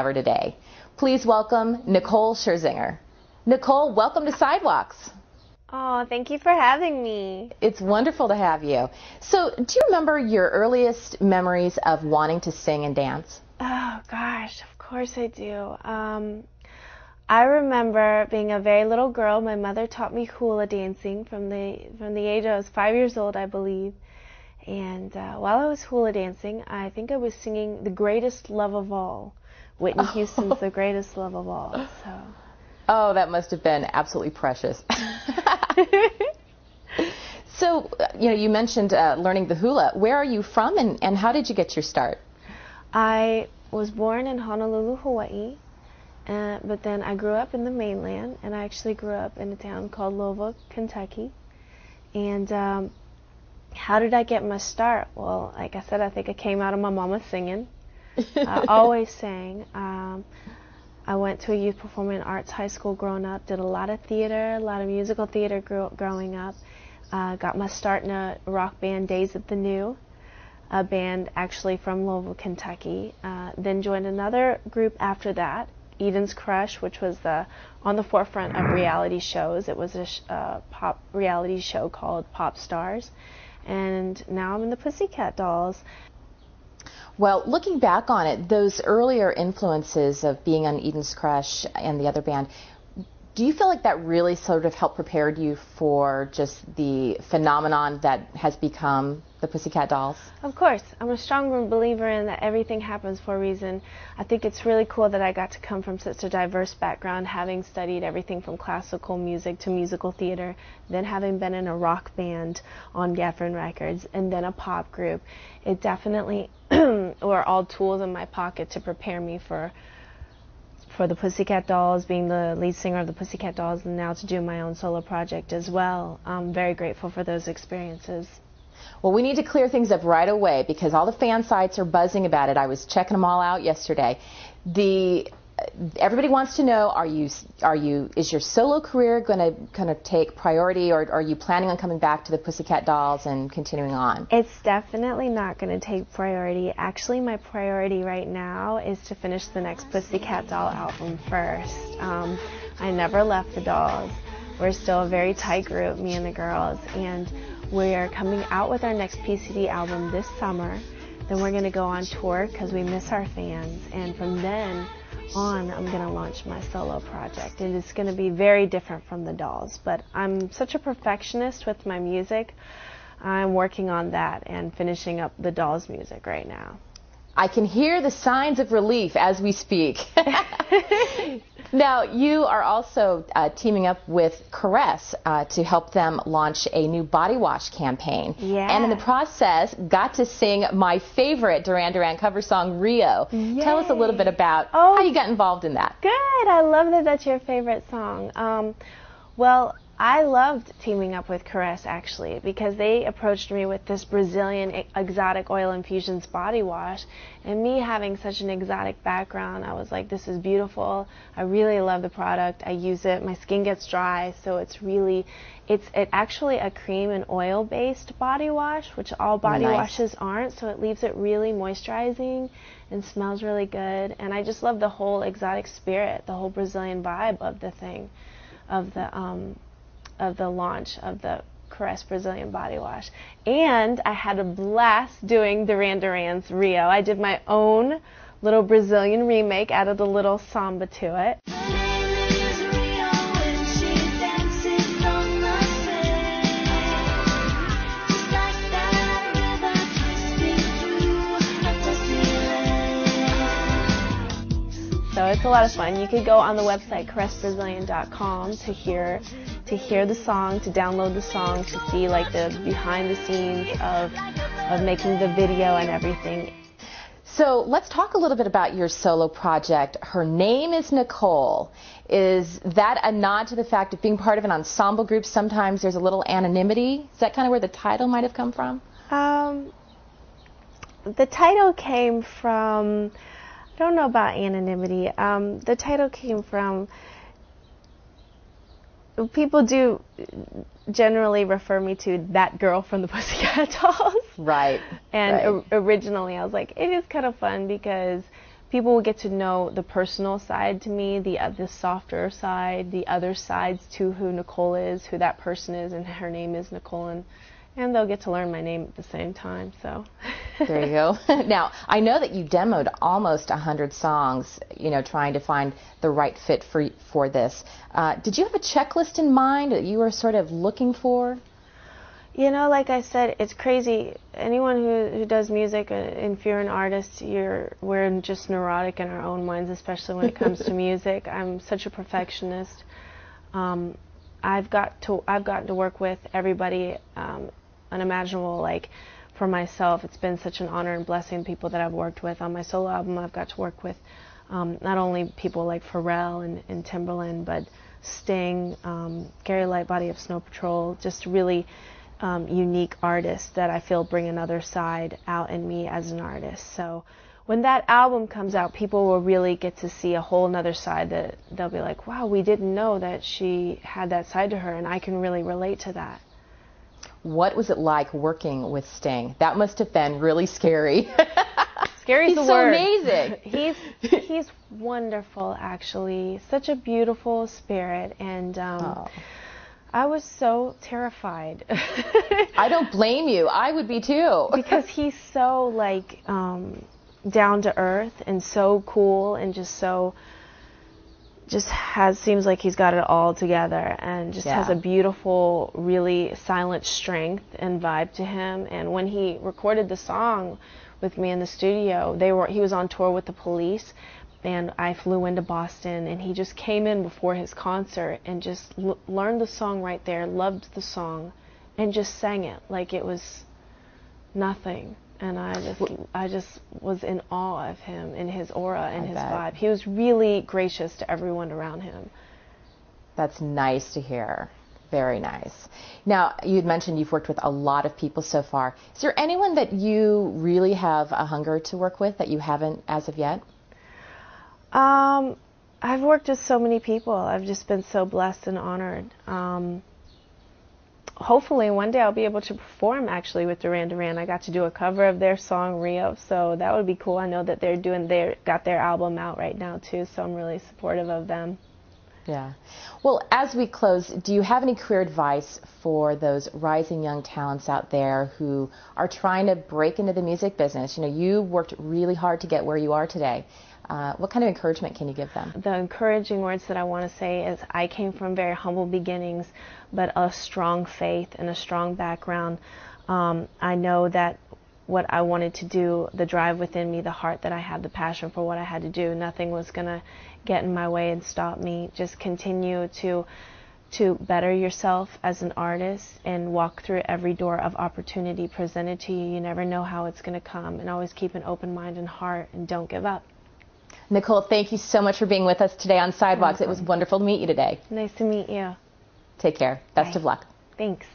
today. Please welcome Nicole Scherzinger. Nicole, welcome to Sidewalks. Oh, thank you for having me. It's wonderful to have you. So, do you remember your earliest memories of wanting to sing and dance? Oh, gosh, of course I do. I remember being a very little girl. My mother taught me hula dancing from the age I was 5 years old, I believe. And while I was hula dancing, I think I was singing The Greatest Love of All. Whitney Houston's The Greatest Love of All. So. Oh, that must have been absolutely precious. So, you mentioned learning the hula. Where are you from, and how did you get your start? I was born in Honolulu, Hawaii, but then I grew up in the mainland, and I actually grew up in a town called Louisville, Kentucky. And how did I get my start? Well, like I said, I think I came out of my mama singing. I always sang. I went to a youth performing arts high school growing up, did a lot of theater, a lot of musical theater growing up. Got my start in a rock band, Days at the New, a band actually from Louisville, Kentucky. Then joined another group after that, Eden's Crush, which was on the forefront of reality shows. It was a pop reality show called Pop Stars. And now I'm in the Pussycat Dolls. Well, looking back on it, those earlier influences of being on Eden's Crush and the other band, do you feel like that really sort of helped prepare you for just the phenomenon that has become the Pussycat Dolls? Of course. I'm a strong believer in that everything happens for a reason. I think it's really cool that I got to come from such a diverse background, having studied everything from classical music to musical theater, then having been in a rock band on Geffen Records, and then a pop group. It definitely were all tools in my pocket to prepare me for the Pussycat Dolls, being the lead singer of the Pussycat Dolls, and now to do my own solo project as well. I'm very grateful for those experiences. Well, we need to clear things up right away because all the fan sites are buzzing about it. I was checking them all out yesterday. Everybody wants to know, is your solo career going to kind of take priority, or are you planning on coming back to the Pussycat Dolls and continuing on? It's definitely not going to take priority. Actually, my priority right now is to finish the next Pussycat Doll album first. I never left the Dolls. We're still a very tight group, me and the girls, and we are coming out with our next PCD album this summer. Then we're going to go on tour because we miss our fans, and from then on, I'm going to launch my solo project, and it's going to be very different from the Dolls. But I'm such a perfectionist with my music. I'm working on that and finishing up the Dolls music right now. I can hear the signs of relief as we speak. Now, you are also teaming up with Caress to help them launch a new body wash campaign. Yeah. And in the process, got to sing my favorite Duran Duran cover song, Rio. Yay. Tell us a little bit about how you got involved in that. Good. I love that that's your favorite song. Well, I loved teaming up with Caress, actually, because they approached me with this Brazilian exotic oil infusions body wash, and me having such an exotic background, I was like, this is beautiful. I really love the product. I use it. My skin gets dry, so it's actually a cream and oil based body wash, which all body washes aren't, so it leaves it really moisturizing and smells really good. And I just love the whole exotic spirit, the whole Brazilian vibe of the thing, of the launch of the Caress Brazilian body wash. And I had a blast doing Duran Duran's Rio. I did my own little Brazilian remake, added a little samba to it. So it's a lot of fun. You could go on the website caressbrazilian.com to hear the song, to download the song, to see like the behind the scenes of making the video and everything. So let's talk a little bit about your solo project. Her name is Nicole. Is that a nod to the fact of being part of an ensemble group? Sometimes there's a little anonymity. Is that kind of where the title might have come from? The title came from, I don't know about anonymity. The title came from, people do generally refer me to that girl from the Pussycat Dolls. Right. And originally I was like, it is kind of fun because people will get to know the personal side to me, the softer side, the other sides to who Nicole is, who that person is, and her name is Nicole, and they'll get to learn my name at the same time. So there you go. Now, I know that you demoed almost 100 songs, trying to find the right fit for this. Did you have a checklist in mind that you were sort of looking for? Like I said, it's crazy. Anyone who does music, if you're an artist, we're just neurotic in our own minds, especially when it comes to music. I'm such a perfectionist. I've gotten to work with everybody unimaginable. Like for myself, it's been such an honor and blessing. People that I've worked with on my solo album, I've got to work with not only people like Pharrell and Timbaland, but Sting, Gary Lightbody of Snow Patrol, just really unique artists that I feel bring another side out in me as an artist. So when that album comes out, people will really get to see a whole nother side that they'll be like, wow, we didn't know that she had that side to her, and I can really relate to that. What was it like working with Sting? That must have been really scary. Scary's the word. He's so amazing. He's wonderful, actually. Such a beautiful spirit, and I was so terrified. I don't blame you. I would be too. Because he's so like down to earth and so cool and seems like he's got it all together, and just has a beautiful, really silent strength and vibe to him. And when he recorded the song with me in the studio, he was on tour with the Police, and I flew into Boston, and he just came in before his concert and just learned the song right there, loved the song, and just sang it like it was nothing. And I just was in awe of him and his aura and his vibe. He was really gracious to everyone around him. That's nice to hear. Very nice. Now, you had mentioned you've worked with a lot of people so far. Is there anyone that you really have a hunger to work with that you haven't as of yet? I've worked with so many people. I've just been so blessed and honored. Hopefully one day I'll be able to perform actually with Duran Duran. I got to do a cover of their song Rio, so that would be cool. I know that got their album out right now too, so I'm really supportive of them. Yeah. Well, as we close, do you have any career advice for those rising young talents out there who are trying to break into the music business? You worked really hard to get where you are today. What kind of encouragement can you give them? The encouraging words that I want to say is I came from very humble beginnings, but a strong faith and a strong background. I know that what I wanted to do, the drive within me, the heart that I had, the passion for what I had to do, nothing was going to get in my way and stop me. Just continue to better yourself as an artist and walk through every door of opportunity presented to you. You never know how it's going to come, and always keep an open mind and heart, and don't give up. Nicole, thank you so much for being with us today on Sidewalks. It was wonderful to meet you today. Nice to meet you. Take care. Best of luck. Thanks.